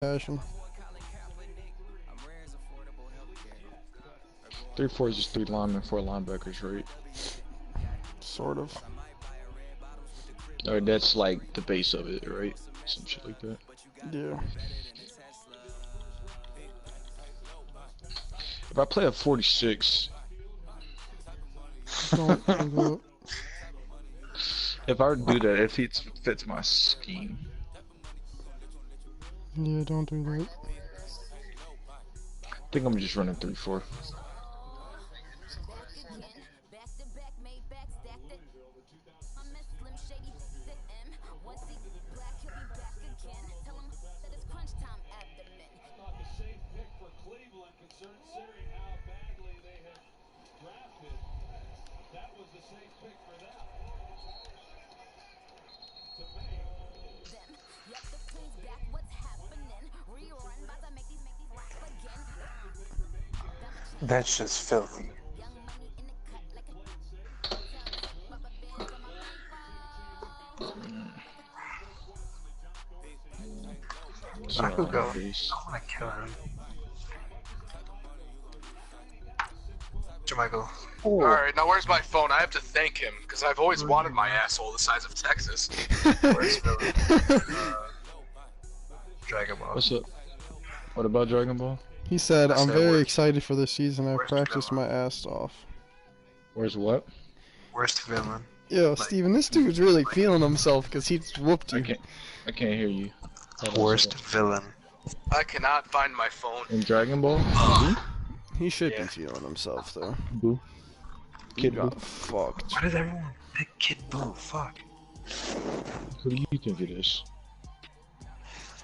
Passion. 3-4 is just 3 linemen, 4 linebackers, right? Sort of. Or that's like the base of it, right? Some shit like that. Yeah. If I play a 46, Don't do that. if I were to do that, if it fits my scheme. Yeah, don't do that. I think I'm just running 3-4. That's just filthy. I could go. I want to kill him. Jermichael. Alright, now where's my phone? I have to thank him, because I've always wanted my asshole the size of Texas. Where's Philly? Dragon Ball. What's up? What about Dragon Ball? He said, I'm said, very where's- excited for this season. I've where's the practiced my villain? ass off. Where's what? Worst villain. Yo, Steven, this dude's really feeling himself because he's whooped you. I can't hear you. Hold on a Worst second. villain. I cannot find my phone. In Dragon Ball? He should Yeah. be feeling himself, though. Boo. He Kid got Boo. fucked. Why did everyone pick Kid Buu? Fuck. Who do you think it is?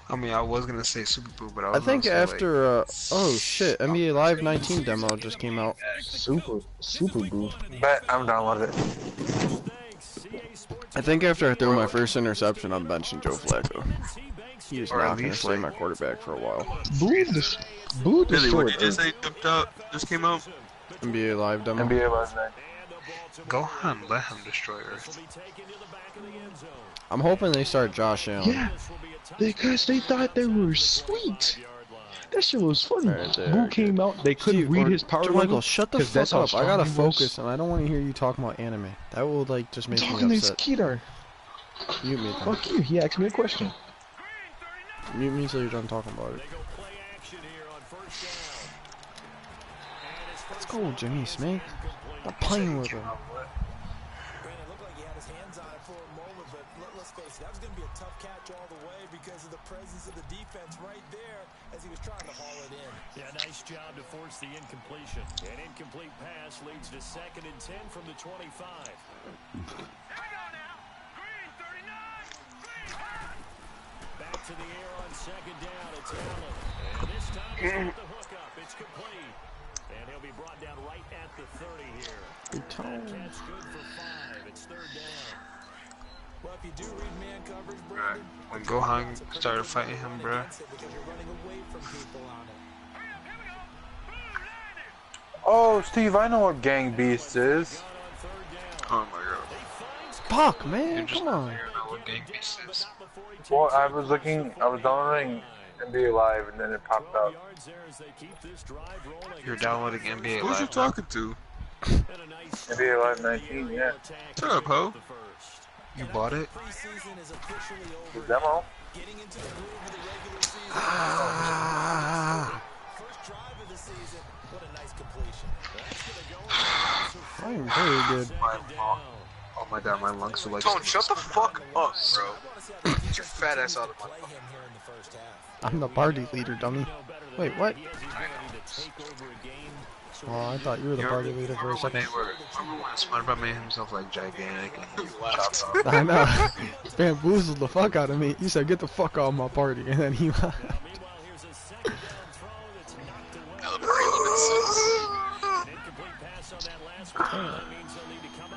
I mean, I was gonna say Super Buu, but I was I think gonna say, after, oh shit, NBA Live 19 demo just came out. Super Boo. Like, bet I'm downloaded it. I think after I threw my first interception, I'm benching Joe Flacco. He is Or at not going to least, stay like- my quarterback for a while. Boo Really, what destroyed did you Earth. say just came out? NBA Live demo. NBA Live 9. Go on, let him destroy Earth. I'm hoping they start Josh Allen. Yeah, because they thought they were sweet. That shit was funny. Right there, Boo dude. came out, they couldn't Steve, read or his power Michael, level. shut the 'cause that's fuck how up. I gotta strong he was. focus, and I don't want to hear you talking about anime. That will, like, just make Talking me to upset. Skeeter. Mute me then. Fuck you, he asked me a question. Mute me until you're done talking about it. Let's go, Jimmy Smith. Stop playing with him. Yeah, nice job to force the incompletion. An incomplete pass leads to 2nd and 10 from the 25. Back to the air on 2nd down. It's Allen. And this time he's got the hookup. It's complete. And he'll be brought down right at the 30 here. That catch good for 5. It's 3rd down. Well, if you do read man coverage, Right. Brandon, When Gohan started fighting him, bruh. because you're running away from people on it. Oh, Steve, I know what Gang Beast is. Oh my god. Fuck, You man. just Come on. figured out what Gang Beast is. Well, I was downloading NBA Live and then it popped up. You're downloading NBA Who's Live you now. talking to? NBA Live 19, yeah. Shut up, ho. You bought it? Preseason is officially The over. demo? Getting into the groove of the regular season. Ah, First drive of the season. What a nice completion. I'm very good. Oh my god, my lungs are like... Tone, shut the fuck up, bro. Get your fat ass out of my Play him here in the first half. I'm the party leader, dummy. Wait, what? Oh, I thought you were the party leader for a second. Remember when SpongeBob made himself like gigantic and he left. chopped off? I know. Bamboozled the fuck out of me. You said, get the fuck out of my party, and then he left.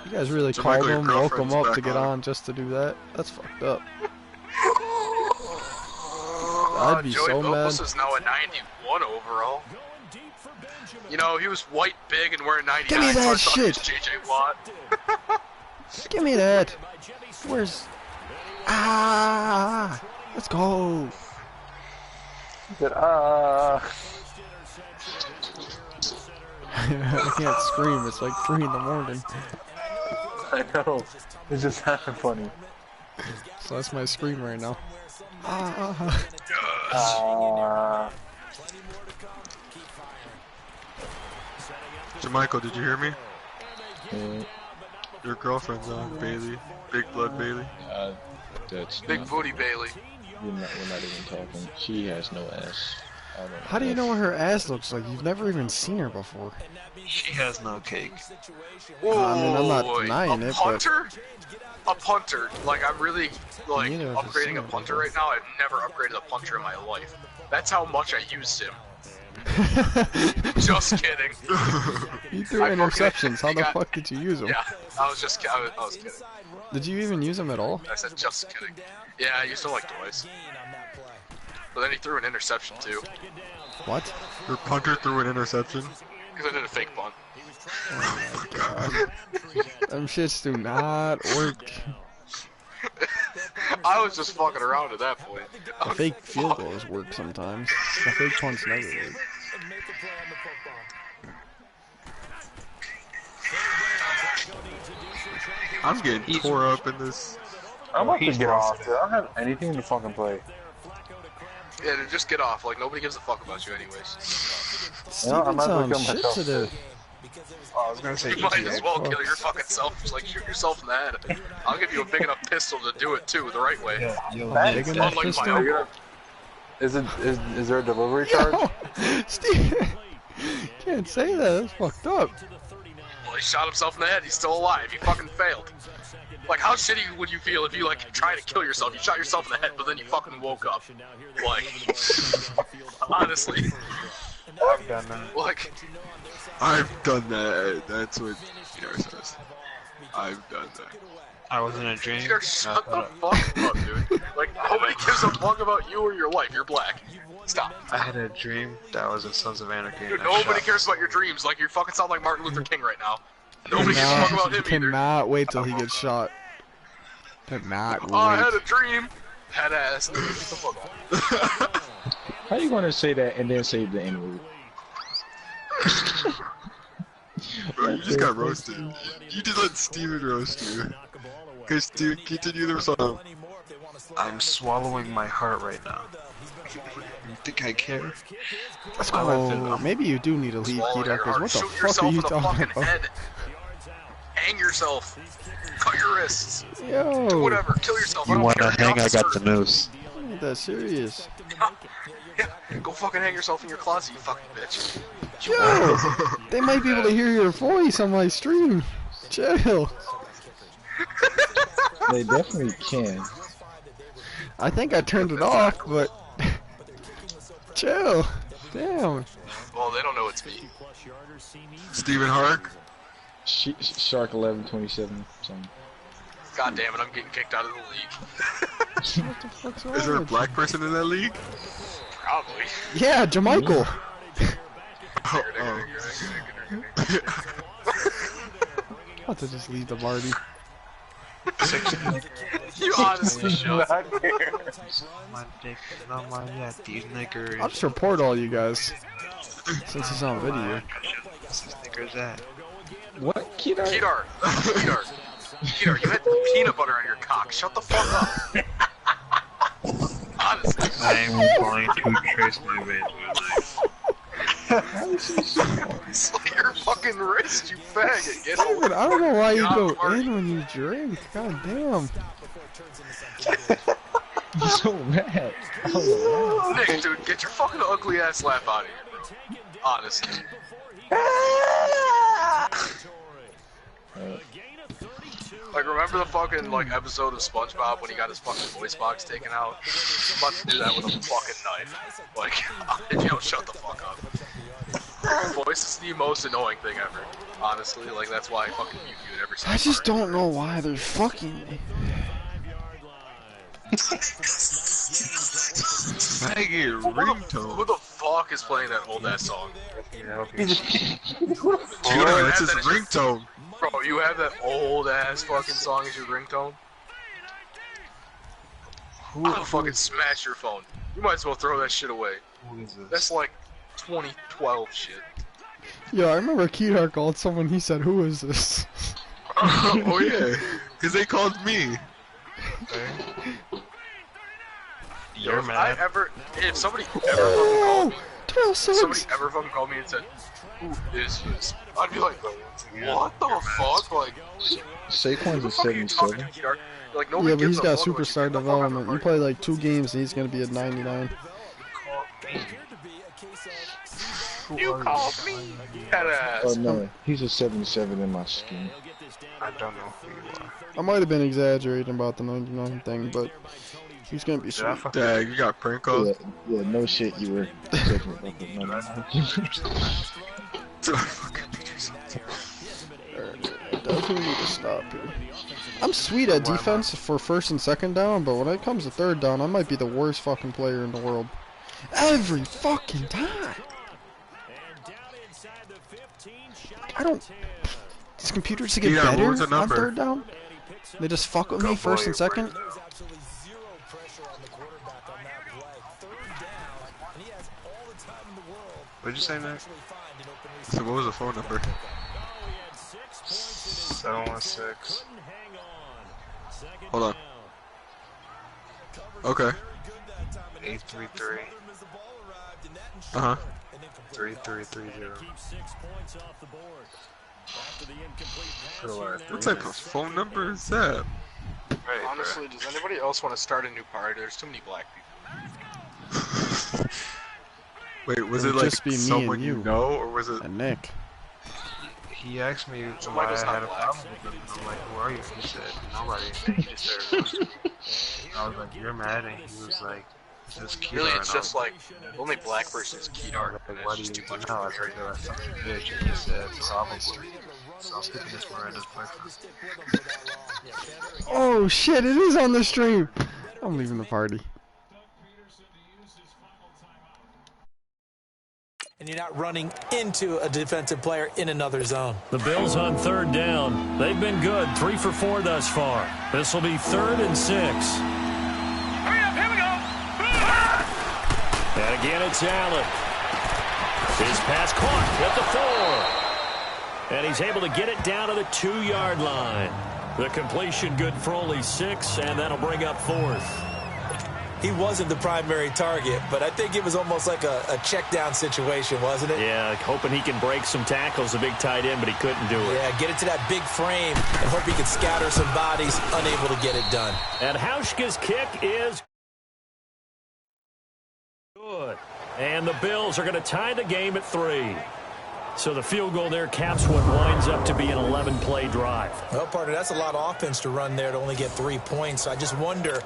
You guys really So, called Michael, your him, woke him girlfriend's up back to get on just to do that? That's fucked up. I'd be Joey so mad. Bopos is now a 91 overall. You know, he was white, big, and wearing 99. Give me so I that thought he was shit. JJ Watt. Give me that. Where's... Ah! Let's go. He said, I can't scream. It's like 3 in the morning. I know. It's just happened funny. So that's my scream right now. Jermichael, did you hear me? Uh, Your girlfriend's on, Bailey. Big Blood Bailey. that's Big not, booty Bailey. we're not even talking. She has no ass. I don't know. How do you know what her ass looks like? You've never even seen her before. She has no cake. Whoa, I mean, I'm not denying a it, but punter? A punter. Like, I'm really, like, Neither of us upgrading seen a it punter before. right now. I've never upgraded a punter in my life. That's how much I used him. Just kidding. You threw I fucking- interceptions. How he the got- fuck did you use them? Yeah, I was just kidding. Did you even use them at all? I said just kidding. Yeah, I used him like twice. But then he threw an interception too. What? Your punter threw an interception. Because I did a fake punt. Them shits do not work. I was just fucking around at that point. The fake field goals work sometimes. The fake punts never work. I'm getting tore up in this. I'm about to get off, dude. I don't have anything to fucking play. Yeah, dude, just get off. Like, nobody gives a fuck about you anyways. I might as well Steven kill sounds myself. shit today. I was gonna say You might as well fucks. kill your fucking self. Just, like, shoot yourself in the head. I'll give you a big enough pistol to do it, too, the right way. Big enough Unlike pistol? my Are you uncle. gonna- Is there a delivery charge? Yo, Steve, can't say that. That's fucked up. Well, he shot himself in the head. He's still alive. He fucking failed. Like, how shitty would you feel if you, like, try to kill yourself? You shot yourself in the head, but then you fucking woke up. Like, honestly. I've done that. Like, I've done that. That's what Peter says. I've done that. I was in a dream. Peter, shut the fuck up, dude. Like, nobody gives a fuck about you or your life. You're black. Stop. I had a dream that was in Sons of Anarchy. Dude, and I nobody shot cares about your dreams. Like, you fucking sound like Martin Luther King right now. Nobody gives a fuck about him either. Cannot wait till he gets shot. Cannot Oh, I had wait. a dream. Had ass. Get the fuck off. How you gonna say that and then say the N-word? Bro, you just got roasted. You just let Steven roast you. Cause Steven, continue the song. I'm swallowing my heart right now. You think I care? Oh, maybe you do need to leave, Swallow Keto, your because heart. what the Shoot fuck yourself are you in the talking fucking about? head. Hang yourself. Cut your wrists. Yo, Whatever. Kill yourself. I You don't wanna care. The hang? I got officer- the noose. ain't that serious? Yeah. Go fucking hang yourself in your closet, you fucking bitch. Yo, they might be able to hear your voice on my stream. Chill. They definitely can. I think I turned it off, but chill. Damn. Well, they don't know it's me. Steven Hark? Shark 1127 something. God damn it, I'm getting kicked out of the league. What the fuck's wrong Is there a with black person in that league? Probably. you? Yeah, Jamichael. Oh, About to just leave the party. You honestly should. Not here. my dick is on my neck, these niggers. I'll just report all you guys since it's on video. These niggers at? What? Kedar? Kedar. Kedar. Kedar, you had peanut butter on your cock. Shut the fuck up. Honestly. I am going to trace my way Slit your fucking wrist, you faggot. Get over Dude, I don't know why you Get go off the party. in when you drink. God damn. I'm so mad. Oh, Nick, dude, get your fucking ugly ass laugh out of here, bro. Honestly. Like, remember the fucking, like, episode of SpongeBob when he got his fucking voice box taken out? I'm about to do that with a fucking knife. Like, if you don't shut the fuck up. Voice is the most annoying thing ever. Honestly, like, that's why I fucking mute you at every single I just part. don't know why they're fucking me. Maggie, Who ringtone. the fuck is playing that old ass song? Dude, that's his ringtone. Bro, you have that old ass fucking song as your ringtone? I'll fucking smash your phone. You might as well throw that shit away. Who is this? That's like 2012 shit. Yeah, I remember Kedar called someone. He said, "Who is this?" Oh yeah, because they called me. Yo, if somebody ever fucking called me, 12 somebody ever fucking called me and said, "Who is this?" I'd be like, "What the fuck?" Like, Saquon's a fuck are you talking 77. to, Kedar? Like, Yeah, nobody but he's gives a got fuck, like, superstar get the fuck out of development. my You play like 2 games and he's gonna be at 99. You called me. That ass. Oh no, he's a 77 in my scheme. I don't know who you are. I might have been exaggerating about the 99 thing, but he's gonna be sweet. Dang, you got prank called? Yeah, no shit, you were exaggerating about the 99. I definitely need to stop here. I'm sweet at defense for first and second down, but when it comes to third down, I might be the worst fucking player in the world. Every fucking time. I don't. These computers to get Yeah, what better was the on number? third down. They just fuck with me first and second. There's absolutely zero pressure on the quarterback on that play. Third down, and he has all the time in the world. What'd you say, Nick? Actually find an open So what was the phone number? 716. Hold on. Okay. 833. Uh-huh. 3330. What type of phone number is that? Right, Honestly, does anybody else want to start a new party? There's too many black people. Wait, was It it would like just be me someone and you you. know, or was it? And Nick. He asked me So why Michael's I not had a black. problem with him. I'm like, who are you? He said, nobody. And he just started roasting me. I was like, you're mad? And he was like, this Kedar. Really, it's And I just was like the only black person is Kedar, like, and why it's do just you too much know? I of a was like, variable. you're a fucking bitch. And he said, probably. So I'm sticking this Miranda's boyfriend. Oh shit! It is on the stream. I'm leaving the party. And you're not running into a defensive player in another zone. The Bills on third down. They've been good. 3 for 4 thus far. This will be 3rd and 6. Hurry up, here we go! And again, it's Allen. His pass caught at the 4. And he's able to get it down to the 2-yard line. The completion good for only 6, and that'll bring up 4th. He wasn't the primary target, but I think it was almost like a check down situation, wasn't it? Yeah, hoping he can break some tackles, a big tight end, but he couldn't do it. Yeah, get it to that big frame and hope he can scatter some bodies, unable to get it done. And Hauschka's kick is good. And the Bills are going to tie the game at 3. So the field goal there caps what winds up to be an 11-play drive. Well, partner, that's a lot of offense to run there to only get 3 points. I just wonder,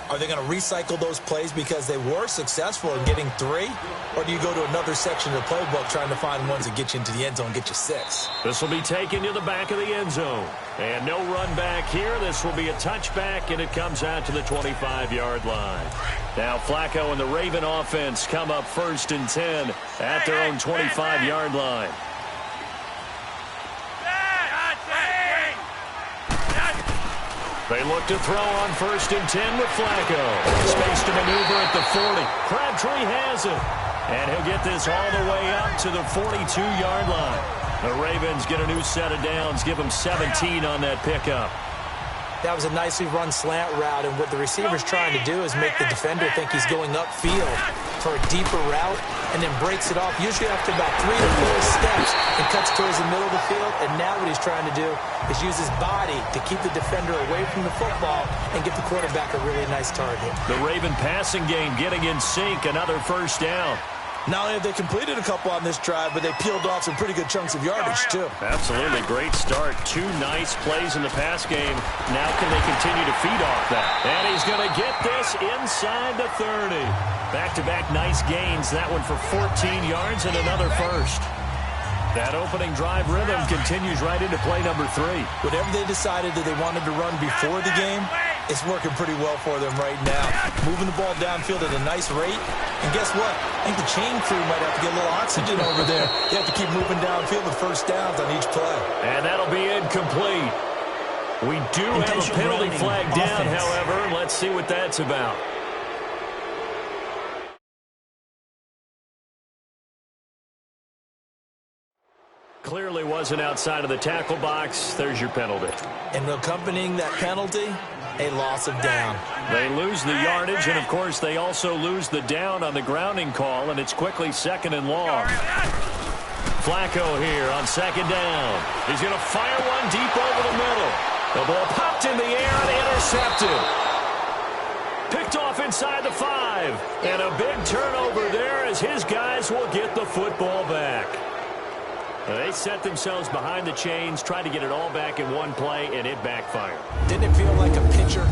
are they going to recycle those plays because they were successful in getting 3? Or do you go to another section of the playbook trying to find ones that get you into the end zone and get you 6? This will be taken to the back of the end zone. And no run back here. This will be a touchback, and it comes out to the 25-yard line. Now Flacco and the Raven offense come up 1st and 10 at their own 25-yard line. They look to throw on 1st and 10 with Flacco. Space to maneuver at the 40. Crabtree has it. And he'll get this all the way up to the 42-yard line. The Ravens get a new set of downs, give them 17 on that pickup. That was a nicely run slant route, and what the receiver's trying to do is make the defender think he's going upfield for a deeper route, and then breaks it off, usually after about 3 to 4 steps, and cuts towards the middle of the field. And now what he's trying to do is use his body to keep the defender away from the football and give the quarterback a really nice target. The Raven passing game getting in sync, another 1st down. Not only have they completed a couple on this drive, but they peeled off some pretty good chunks of yardage, too. Absolutely. Great start. 2 nice plays in the pass game. Now can they continue to feed off that? And he's going to get this inside the 30. Back-to-back nice gains. That one for 14 yards and another 1st. That opening drive rhythm continues right into play number 3. Whatever they decided that they wanted to run before the game, it's working pretty well for them right now. Moving the ball downfield at a nice rate. And guess what? I think the chain crew might have to get a little oxygen over there. They have to keep moving downfield with 1st downs on each play. And that'll be incomplete. We do have a penalty flag down, however. Let's see what that's about. Clearly wasn't outside of the tackle box. There's your penalty. And accompanying that penalty, a loss of down. They lose the yardage, and of course they also lose the down on the grounding call, and it's quickly 2nd and long. Flacco here on 2nd down. He's going to fire one deep over the middle. The ball popped in the air and intercepted. Picked off inside the 5. And a big turnover there as his guys will get the football back. They set themselves behind the chains, tried to get it all back in one play, and it backfired. Didn't it feel like a pitcher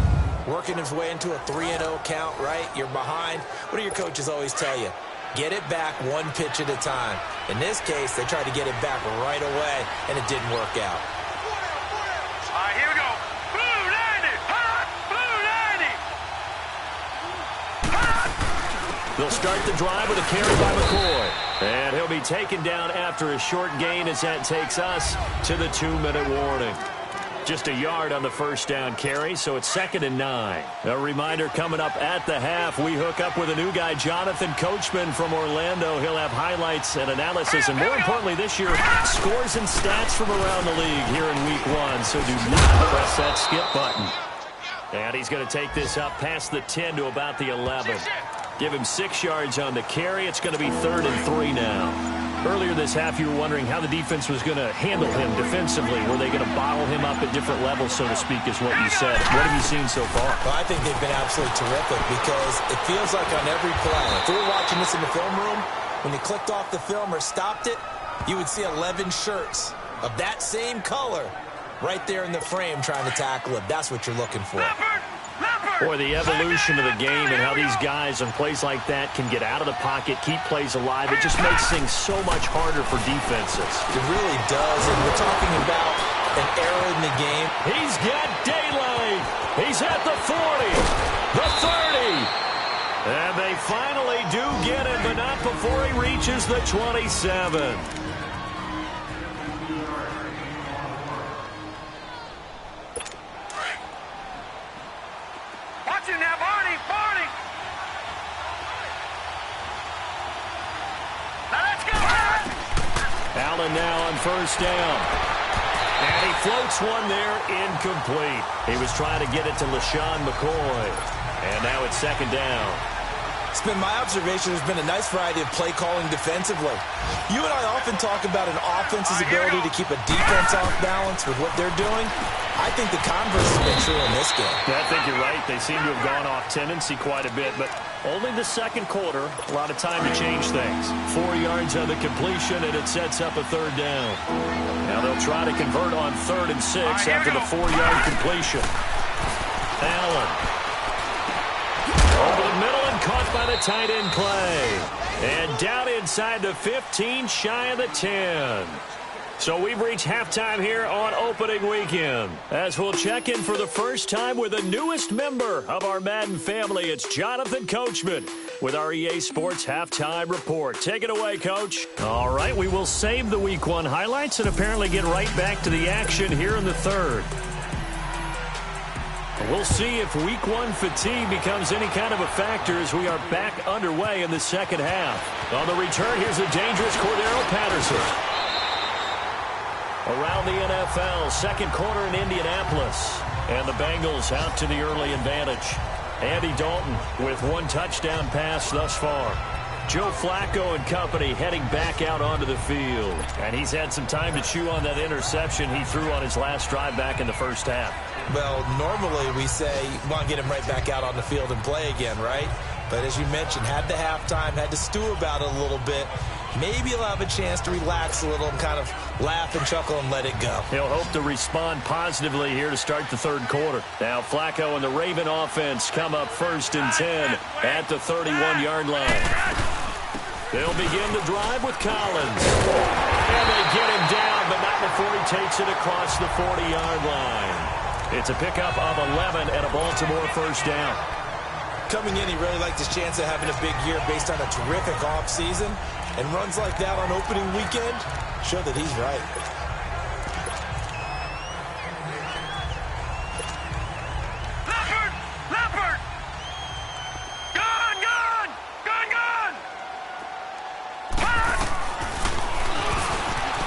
working his way into a 3-0 count, right? You're behind. What do your coaches always tell you? Get it back one pitch at a time. In this case, they tried to get it back right away, and it didn't work out. All right, here we go. Blue 90! Blue 90! They'll start the drive with a carry by McCoy. And he'll be taken down after a short gain as that takes us to the 2-minute warning. Just a yard on the first down carry, so it's 2nd and 9. A reminder coming up at the half, we hook up with a new guy, Jonathan Coachman from Orlando. He'll have highlights and analysis, and more importantly this year, scores and stats from around the league here in Week 1. So do not press that skip button. And he's going to take this up past the 10 to about the 11. Give him 6 yards on the carry. It's going to be 3rd and 3 now. Earlier this half, you were wondering how the defense was going to handle him defensively. Were they going to bottle him up at different levels, so to speak, is what you said. What have you seen so far? Well, I think they've been absolutely terrific because it feels like on every play, if we were watching this in the film room, when you clicked off the film or stopped it, you would see 11 shirts of that same color right there in the frame trying to tackle him. That's what you're looking for. Boy, the evolution of the game and how these guys on plays like that can get out of the pocket, keep plays alive, it just makes things so much harder for defenses. It really does, and we're talking about an error in the game. He's got daylight. He's at the 40, the 30. And they finally do get him, but not before he reaches the 27. Allen now on first down. And he floats one there, incomplete. He was trying to get it to LaShawn McCoy. And now it's 2nd down. It's been my observation there's been a nice variety of play calling defensively. You and I often talk about an offense's ability to keep a defense off balance with what they're doing. I think the converse has been true in this game. Yeah, I think you're right. They seem to have gone off tendency quite a bit, but only the 2nd quarter. A lot of time to change things. 4 yards on the completion, and it sets up a 3rd down. Now they'll try to convert on 3rd and 6 after the 4-yard completion. Allen. Over the middle and caught by the tight end Clay. And down inside the 15, shy of the 10. So we've reached halftime here on opening weekend. As we'll check in for the first time with the newest member of our Madden family, it's Jonathan Coachman with our EA Sports Halftime Report. Take it away, Coach. All right, we will save the Week 1 highlights and apparently get right back to the action here in the 3rd. We'll see if Week 1 fatigue becomes any kind of a factor as we are back underway in the 2nd half. On the return, here's a dangerous Cordero Patterson. Around the NFL, 2nd quarter in Indianapolis. And the Bengals out to the early advantage. Andy Dalton with 1 touchdown pass thus far. Joe Flacco and company heading back out onto the field. And he's had some time to chew on that interception he threw on his last drive back in the first half. Well, normally we say you want to get him right back out on the field and play again, right? But as you mentioned, had the halftime, had to stew about it a little bit. Maybe he'll have a chance to relax a little and kind of laugh and chuckle and let it go. He'll hope to respond positively here to start the 3rd quarter. Now Flacco and the Raven offense come up 1st and 10 at the 31-yard line. They'll begin the drive with Collins. And they get him down, but not before he takes it across the 40-yard line. It's a pickup of 11 and a Baltimore 1st down. Coming in, he really liked his chance of having a big year based on a terrific offseason. And runs like that on opening weekend show that he's right.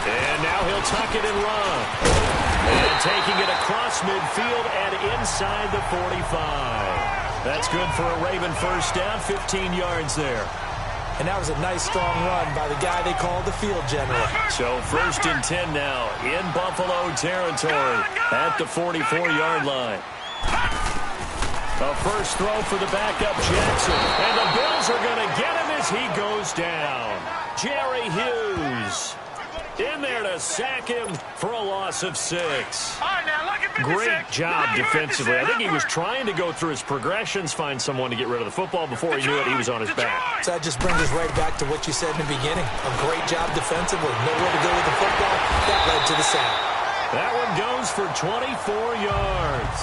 And now he'll tuck it and run. And taking it across midfield and inside the 45. That's good for a Raven first down, 15 yards there. And that was a nice, strong run by the guy they call the field general. So 1st and 10 now in Buffalo territory at the 44-yard line. A first throw for the backup Jackson. And the Bills are going to get him as he goes down. Jerry Hughes in there to sack him for a loss of 6. Great job defensively. I think he was trying to go through his progressions, find someone to get rid of the football. Before he knew it, he was on his back. So that just brings us right back to what you said in the beginning. A great job defensively. Nowhere to go with the football. That led to the sack. That one goes for 24 yards.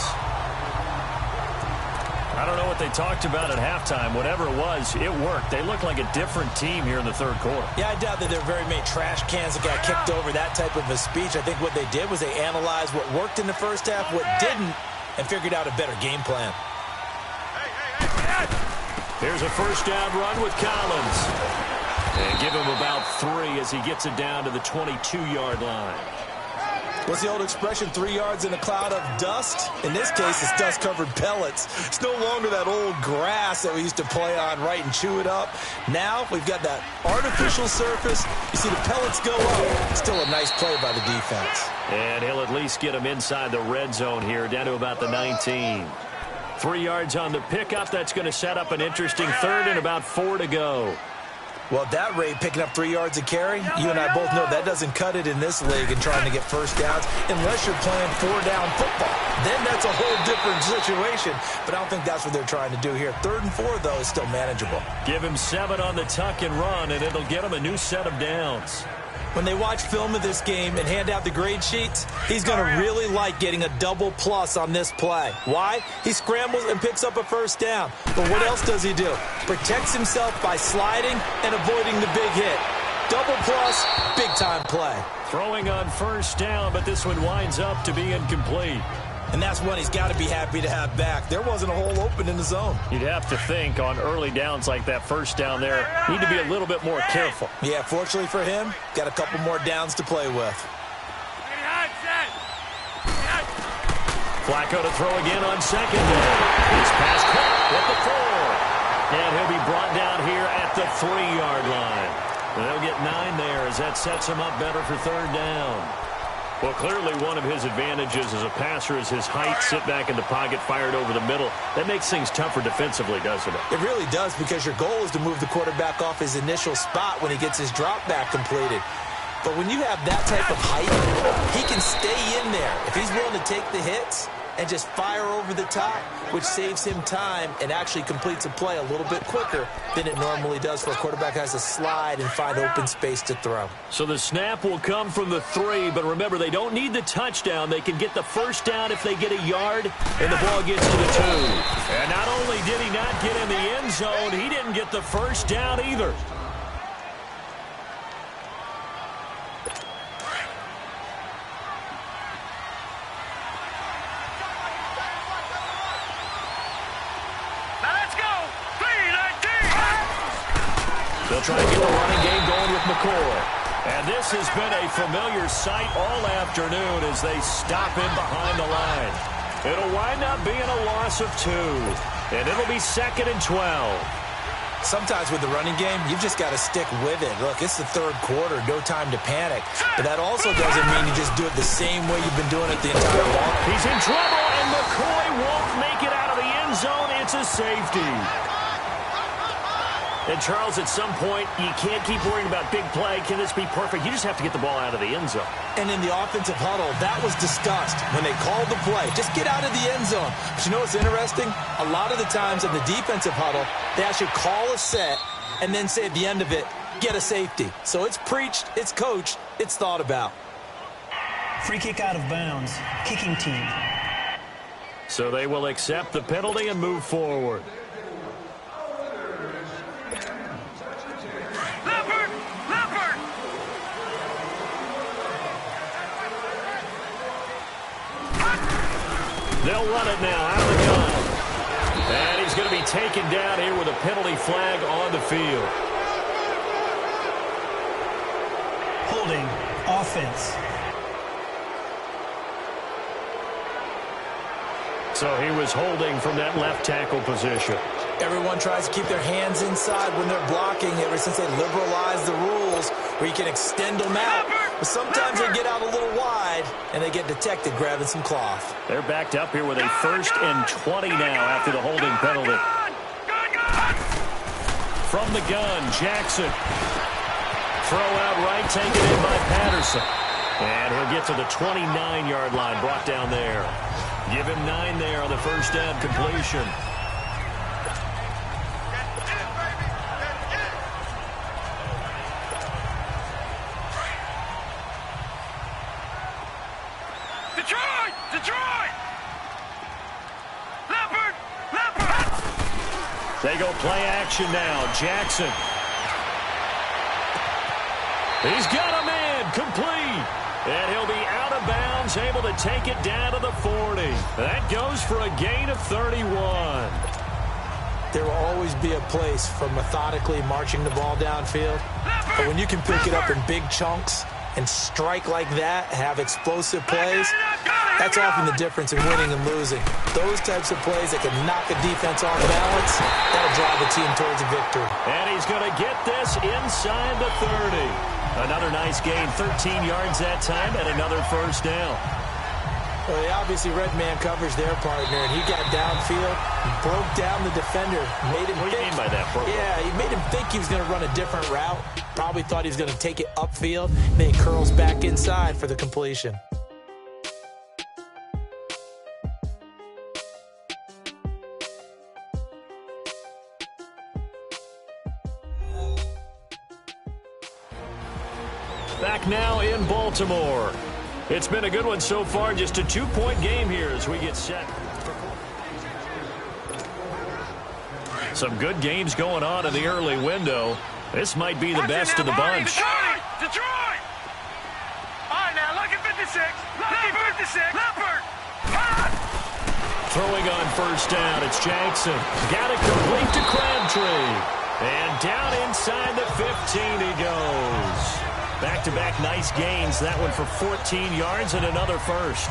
I don't know what they talked about at halftime. Whatever it was, it worked. They look like a different team here in the third quarter. Yeah, I doubt that there are very many trash cans that got kicked over, that type of a speech. I think what they did was they analyzed what worked in the first half, what didn't, and figured out a better game plan. Here's a first down run with Collins. And give him about 3 as he gets it down to the 22-yard line. What's the old expression, 3 yards in a cloud of dust? In this case, it's dust-covered pellets. It's no longer that old grass that we used to play on, right, and chew it up. Now we've got that artificial surface. You see the pellets go up. Still a nice play by the defense. And he'll at least get him inside the red zone here, down to about the 19. 3 yards on the pickup. That's going to set up an interesting third and about 4 to go. Well, at that rate, picking up 3 yards a carry, you and I both know that doesn't cut it in this league and trying to get first downs unless you're playing 4-down football. Then that's a whole different situation, but I don't think that's what they're trying to do here. 3rd and 4, though, is still manageable. Give him 7 on the tuck and run, and it'll get him a new set of downs. When they watch film of this game and hand out the grade sheets, he's going to really like getting a double plus on this play. Why? He scrambles and picks up a first down. But what else does he do? Protects himself by sliding and avoiding the big hit. Double plus, big-time play. Throwing on first down, but this one winds up to be incomplete. And that's one he's got to be happy to have back. There wasn't a hole open in the zone. You'd have to think on early downs like that first down there, need to be a little bit more careful. Yeah, fortunately for him, got a couple more downs to play with. Flacco to throw again on second down. He's past caught at the 4. And he'll be brought down here at the 3-yard line. They'll get 9 there as that sets him up better for 3rd down. Well, clearly one of his advantages as a passer is his height, sit back in the pocket, fired over the middle. That makes things tougher defensively, doesn't it? It really does, because your goal is to move the quarterback off his initial spot when he gets his drop back completed. But when you have that type of height, he can stay in there. If he's willing to take the hits and just fire over the top, which saves him time and actually completes a play a little bit quicker than it normally does for a quarterback who has to slide and find open space to throw. So the snap will come from the 3, but remember, they don't need the touchdown. They can get the first down if they get a yard, and the ball gets to the 2. And not only did he not get in the end zone, he didn't get the first down either. They'll try to get the running game going with McCoy. And this has been a familiar sight all afternoon as they stop him behind the line. It'll wind up being a loss of 2. And it'll be 2nd and 12. Sometimes with the running game, you've just got to stick with it. Look, it's the 3rd quarter, no time to panic. But that also doesn't mean you just do it the same way you've been doing it the entire ball. He's in trouble, and McCoy won't make it out of the end zone. It's a safety. And, Charles, at some point, you can't keep worrying about big play. Can this be perfect? You just have to get the ball out of the end zone. And in the offensive huddle, that was discussed when they called the play. Just get out of the end zone. But you know what's interesting? A lot of the times in the defensive huddle, they actually call a set and then say at the end of it, get a safety. So it's preached, it's coached, it's thought about. Free kick out of bounds. Kicking team. So they will accept the penalty and move forward. They'll run it now out of the gun. And he's going to be taken down here with a penalty flag on the field. Holding offense. So he was holding from that left tackle position. Everyone tries to keep their hands inside when they're blocking ever since they liberalized the rules where you can extend them out. But sometimes they get out a little wide and they get detected grabbing some cloth. They're backed up here with a 1st and 20 now after the holding penalty. From the gun, Jackson. Throw out right, taken in by Patterson. And he'll get to the 29-yard line, brought down there. Give him 9 there on the first down completion. Detroit! Detroit! Leopard! Leopard! They go play action now. Jackson. He's got a man complete. And he'll be out of bounds, able to take it down to the 40. That goes for a gain of 31. There will always be a place for methodically marching the ball downfield. But when you can pick it up in big chunks and strike like that, have explosive plays, that's often the difference in winning and losing. Those types of plays that can knock a defense off balance, that'll drive a team towards a victory. And he's going to get this inside the 30. Another nice gain, 13 yards that time, and another first down. Well, he obviously read man coverage their partner, and he got downfield, broke down the defender, made him What do you mean by that, bro? Yeah, he made him think he was going to run a different route. Probably thought he was going to take it upfield. Then he curls back inside for the completion. Back now in Baltimore. It's been a good one so far, just a 2-point game here as we get set. Some good games going on in the early window. This might be the best of the bunch. Detroit! Detroit! All right, now, look at 56. Look at 56. Leopard! Throwing on first down, it's Jackson. Got it complete to Crabtree. And down inside the 15 he goes. Back-to-back nice gains. That one for 14 yards and another first.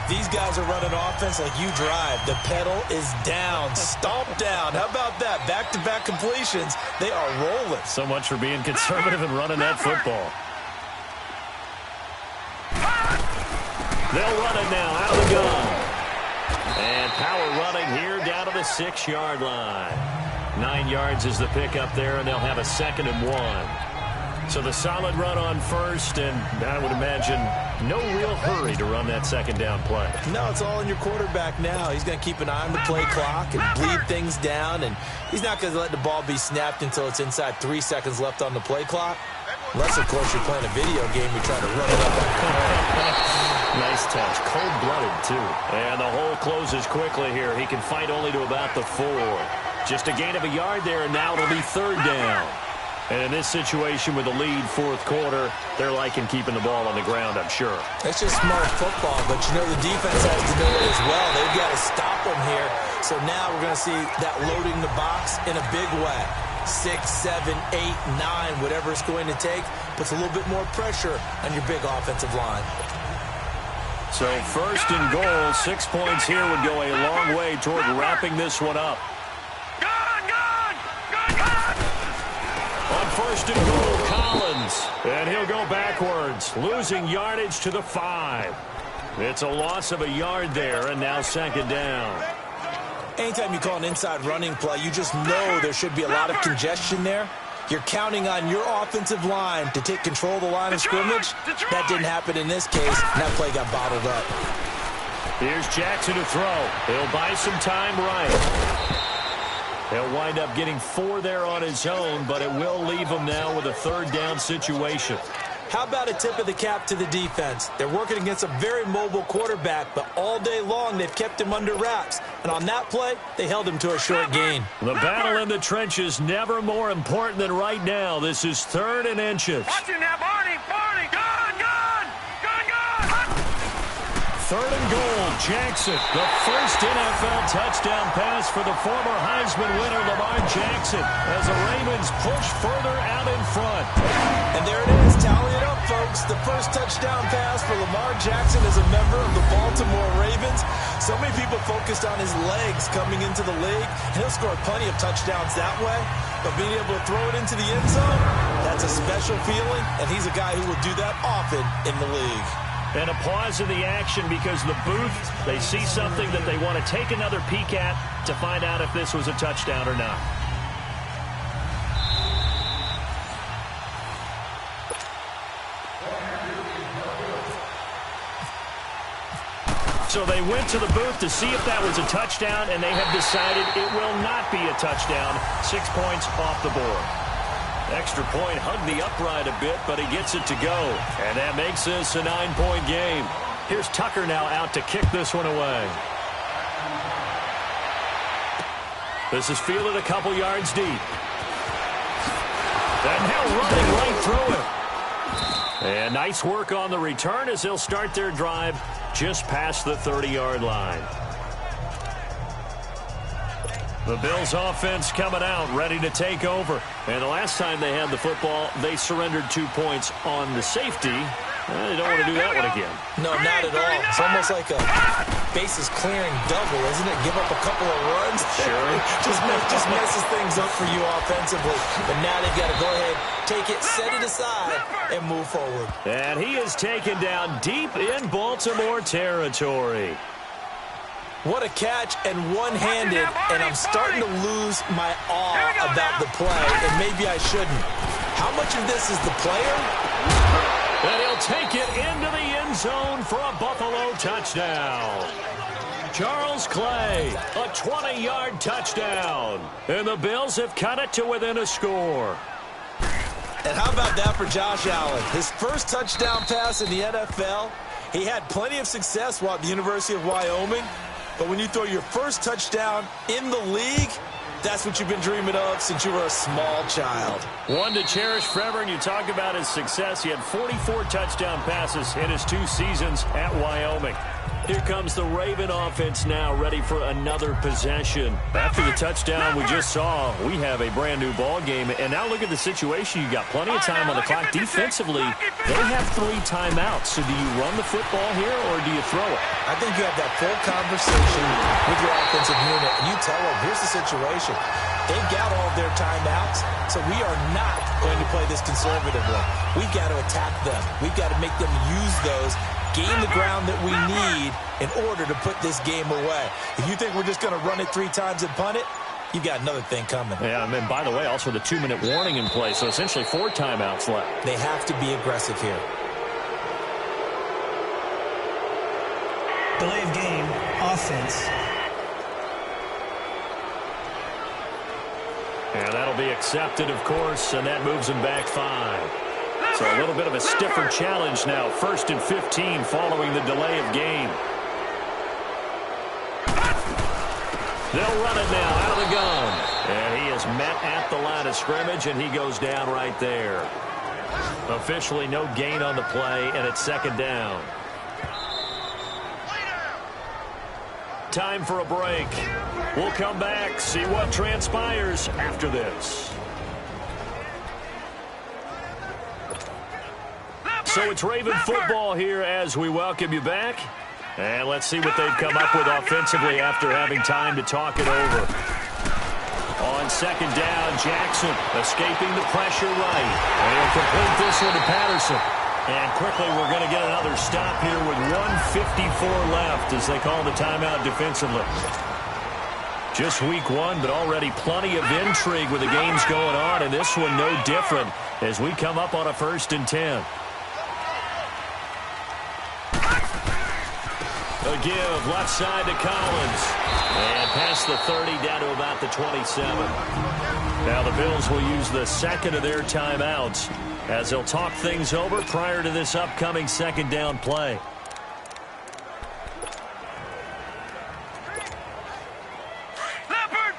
These guys are running offense like you drive. The pedal is down, stomp down. How about that? Back-to-back completions. They are rolling. So much for being conservative and running that football. They'll run it now out of the gun. And power running here down to the 6-yard line. 9 yards is the pickup there, and they'll have a 2nd and 1. So the solid run on first, and I would imagine no real hurry to run that 2nd down play. No, it's all on your quarterback now. He's going to keep an eye on the play clock and bleed things down, and he's not going to let the ball be snapped until it's inside 3 seconds left on the play clock. Unless, of course, you're playing a video game, you're trying to run it up on Nice touch. Cold-blooded, too. And the hole closes quickly here. He can fight only to about the 4. Just a gain of a yard there, and now it'll be 3rd down. And in this situation with the lead 4th quarter, they're liking keeping the ball on the ground, I'm sure. That's just smart football, but you know the defense has to know it as well. They've got to stop them here. So now we're going to see that loading the box in a big way. 6, 7, 8, 9, whatever it's going to take, puts a little bit more pressure on your big offensive line. So 1st and goal, 6 points here would go a long way toward wrapping this one up. On 1st and goal, Collins. And he'll go backwards, losing yardage to the 5. It's a loss of a yard there, and now 2nd down. Anytime you call an inside running play, you just know there should be a lot of congestion there. You're counting on your offensive line to take control of the line of scrimmage. That didn't happen in this case, and that play got bottled up. Here's Jackson to throw. He'll buy some time right. He'll wind up getting 4 there on his own, but it will leave him now with a 3rd down situation. How about a tip of the cap to the defense? They're working against a very mobile quarterback, but all day long they've kept him under wraps. And on that play, they held him to a short gain. The battle in the trenches never more important than right now. This is 3rd and inches. Watch it now, Barney! Barney! Gun! Gun! Gun! Gun! 3rd and goal, Jackson. The first NFL touchdown pass for the former Heisman winner, Lamar Jackson, as the Ravens push further out in front. And there it is. Tally it up, folks. folks. The first touchdown pass for Lamar Jackson as a member of the Baltimore Ravens. So many people focused on his legs coming into the league. He'll score plenty of touchdowns that way. But being able to throw it into the end zone, that's a special feeling. And he's a guy who will do that often in the league. And a pause in the action because the booth, they see something that they want to take another peek at to find out if this was a touchdown or not. So they went to the booth to see if that was a touchdown, and they have decided it will not be a touchdown. 6 points off the board. Extra point hugged the upright a bit, but he gets it to go. And that makes this a 9-point game. Here's Tucker now out to kick this one away. This is fielded a couple yards deep. And now running right through it. And nice work on the return as they'll start their drive just past the 30-yard line. The Bills offense coming out, ready to take over. And the last time they had the football, they surrendered 2 points on the safety. They don't want to do that one again. No, not at all. It's almost like a bases clearing double, isn't it? Give up a couple of runs. Sure. just messes things up for you offensively. But now they've got to go ahead, take it, set it aside, and move forward. And he is taken down deep in Baltimore territory. What a catch, and one-handed, and I'm starting to lose my awe about the play, and maybe I shouldn't. How much of this is the player? And he'll take it into the end zone for a Buffalo touchdown. Charles Clay, a 20-yard touchdown. And the Bills have cut it to within a score. And how about that for Josh Allen? His first touchdown pass in the NFL. He had plenty of success while at the University of Wyoming. But when you throw your first touchdown in the league, that's what you've been dreaming of since you were a small child. One to cherish forever, and you talk about his success. He had 44 touchdown passes in his 2 seasons at Wyoming. Here comes the Raven offense now, ready for another possession. After the touchdown we just saw, we have a brand-new ball game. And now look at the situation. You got plenty of time on the clock. Defensively, they have 3 timeouts. So do you run the football here, or do you throw it? I think you have that full conversation with your offensive unit, and you tell them, here's the situation. They've got all of their timeouts, so we are not going to play this conservatively. We've got to attack them. We've got to make them use those, gain the ground that we need in order to put this game away. If you think we're just going to run it 3 times and punt it, you've got another thing coming. Yeah, and then, by the way, also the 2-minute warning in place, so essentially 4 timeouts left. They have to be aggressive here. Delay of game, offense. And that'll be accepted, of course, and that moves him back 5. So a little bit of a stiffer challenge now. 1st and 15 following the delay of game. They'll run it now out of the gun. And he is met at the line of scrimmage, and he goes down right there. Officially no gain on the play, and it's 2nd down. Time for a break. We'll come back, see what transpires after this. So it's Raven football here as we welcome you back. And let's see what they've come up with offensively after having time to talk it over. On 2nd down, Jackson escaping the pressure right. And he'll complete this one to Patterson. And quickly, we're going to get another stop here with 1:54 left as they call the timeout defensively. Just week 1, but already plenty of intrigue with the games going on, and this one no different as we come up on a 1st and 10. A give left side to Collins. And past the 30 down to about the 27. Now the Bills will use the 2nd of their timeouts as they'll talk things over prior to this upcoming 2nd down play. Leopard!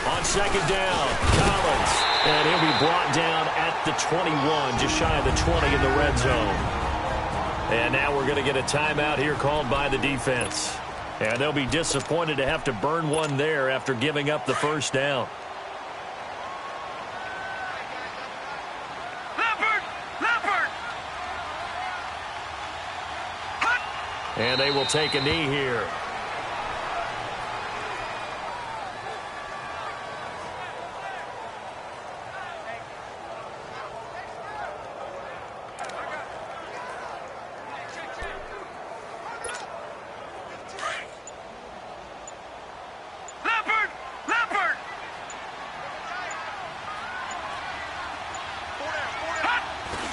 On 2nd down, Collins. And he'll be brought down at the 21, just shy of the 20 in the red zone. And now we're going to get a timeout here called by the defense. And they'll be disappointed to have to burn one there after giving up the first down. And they will take a knee here.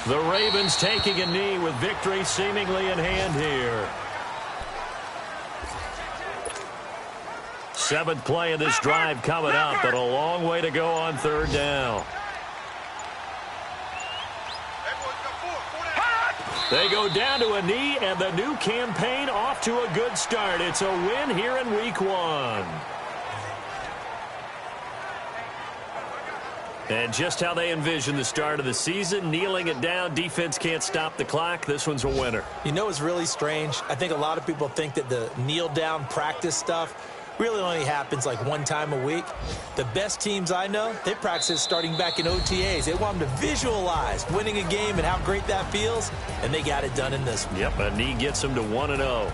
The Ravens taking a knee with victory seemingly in hand here. 7th play of this drive coming up, but a long way to go on 3rd down. They go down to a knee, and the new campaign off to a good start. It's a win here in Week 1. And just how they envision the start of the season, kneeling it down, defense can't stop the clock. This one's a winner. You know what's really strange? I think a lot of people think that the kneel-down practice stuff really only happens like one time a week. The best teams I know, they practice it starting back in OTAs. They want them to visualize winning a game and how great that feels, and they got it done in this one. Yep, a knee gets them to 1-0.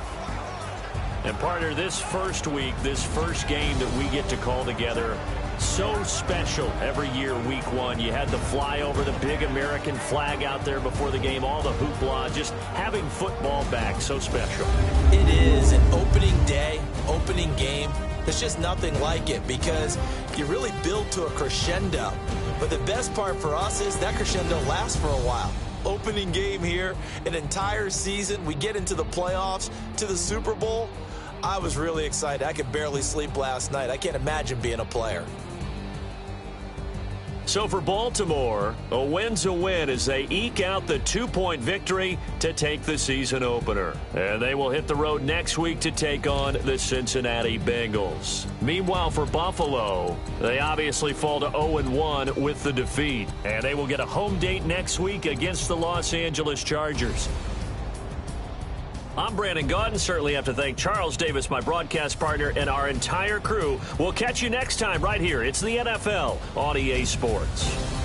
And partner, this first week, this first game that we get to call together, so special every year, Week 1. You had the flyover, the big American flag out there before the game, all the hoopla, just having football back, so special. It is an opening day, opening game. There's just nothing like it because you really build to a crescendo. But the best part for us is that crescendo lasts for a while. Opening game here, an entire season. We get into the playoffs, to the Super Bowl. I was really excited. I could barely sleep last night. I can't imagine being a player. So for Baltimore, a win's a win as they eke out the 2-point victory to take the season opener. And they will hit the road next week to take on the Cincinnati Bengals. Meanwhile, for Buffalo, they obviously fall to 0-1 with the defeat. And they will get a home date next week against the Los Angeles Chargers. I'm Brandon Gaudin. Certainly have to thank Charles Davis, my broadcast partner, and our entire crew. We'll catch you next time right here. It's the NFL on EA Sports.